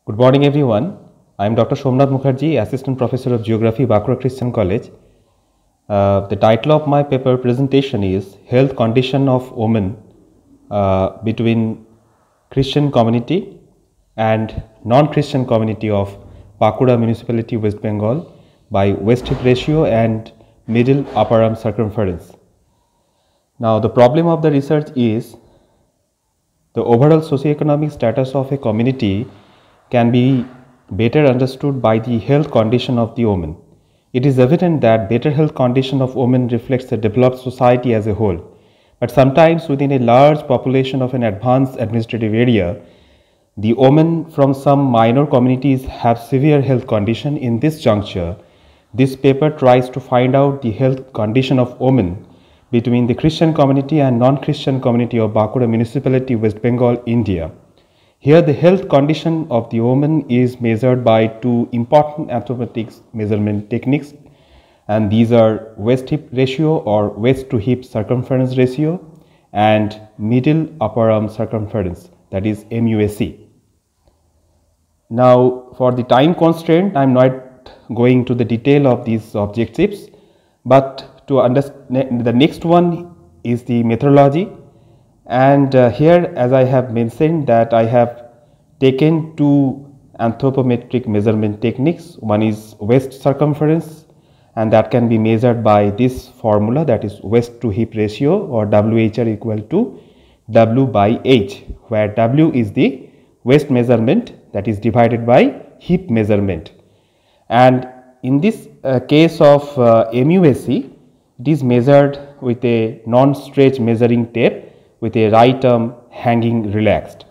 Good morning, everyone. I am Dr. Somnath Mukherjee, Assistant Professor of Geography, Bankura Christian College. The title of my paper presentation is Health Condition of Women between Christian community and non-Christian community of Bankura Municipality, West Bengal by waist hip ratio and middle upper arm circumference. Now, the problem of the research is the overall socioeconomic status of a community can be better understood by the health condition of the woman. It is evident that better health condition of women reflects the developed society as a whole. But sometimes within a large population of an advanced administrative area, the women from some minor communities have severe health condition. In this juncture, this paper tries to find out the health condition of women between the Christian community and non-Christian community of Bankura Municipality, West Bengal, India. Here the health condition of the woman is measured by two important anthropometric measurement techniques, and these are waist hip ratio or waist to hip circumference ratio and middle upper arm circumference, that is MUAC. Now, for the time constraint, I am not going to the detail of these objectives, but to understand, the next one is the methodology, and here, as I have mentioned, that I have taken two anthropometric measurement techniques. One is waist circumference, and that can be measured by this formula, that is waist to hip ratio, or WHR equal to W by H, where W is the waist measurement, that is divided by hip measurement. And in this case of MUAC, it is measured with a non-stretch measuring tape with a right arm hanging relaxed.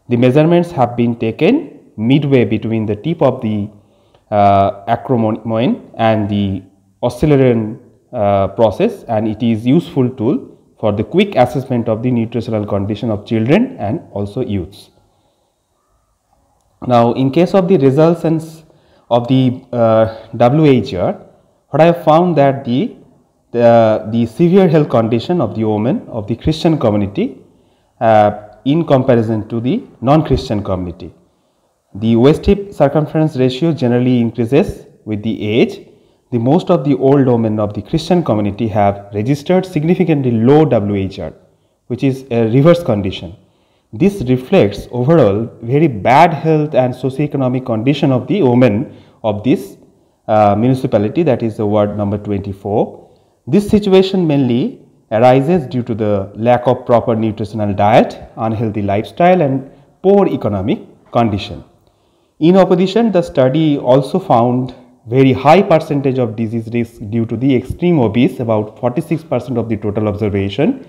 The measurements have been taken midway between the tip of the acromion and the oscillarian process, and it is useful tool for the quick assessment of the nutritional condition of children and also youths. Now, in case of the results of the WHR, what I have found that the severe health condition of the women of the Christian community in comparison to the non-Christian community. The waist hip circumference ratio generally increases with the age. The most of the old women of the Christian community have registered significantly low WHR, which is a reverse condition. This reflects overall very bad health and socioeconomic condition of the women of this municipality, that is the ward number 24. This situation mainly arises due to the lack of proper nutritional diet, unhealthy lifestyle and poor economic condition. In opposition, the study also found very high percentage of disease risk due to the extreme obese, about 46% of the total observation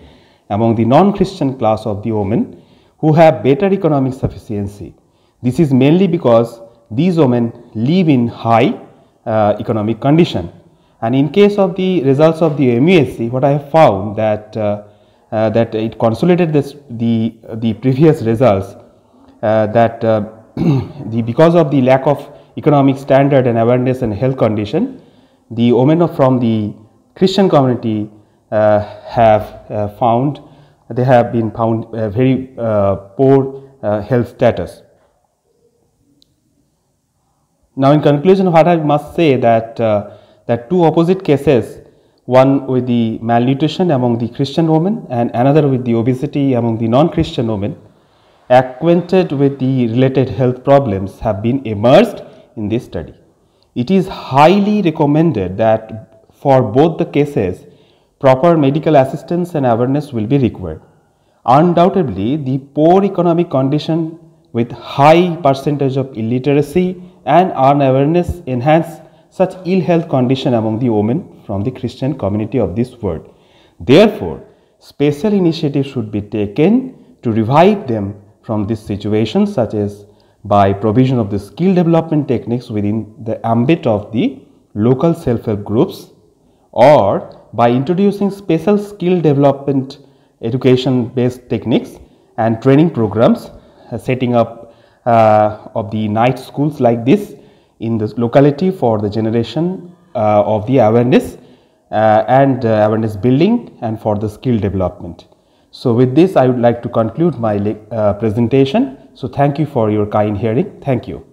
among the non-Christian class of the women who have better economic sufficiency. This is mainly because these women live in high economic condition. And in case of the results of the MUAC, what I have found that that it consolidated the previous results, that because of the lack of economic standard and awareness and health condition, the women from the Christian community have been found very poor health status. Now, in conclusion, what I must say that two opposite cases, one with the malnutrition among the Christian women and another with the obesity among the non-Christian women, acquainted with the related health problems, have been emerged in this study. It is highly recommended that for both the cases, proper medical assistance and awareness will be required. Undoubtedly, the poor economic condition with high percentage of illiteracy and unawareness enhance such ill health condition among the women from the Christian community of this world. Therefore, special initiatives should be taken to revive them from this situation, such as by provision of the skill development techniques within the ambit of the local self-help groups, or by introducing special skill development education based techniques and training programs, setting up of the night schools like this in this locality for the generation of the awareness and awareness building and for the skill development. So, with this I would like to conclude my presentation. So, thank you for your kind hearing. Thank you.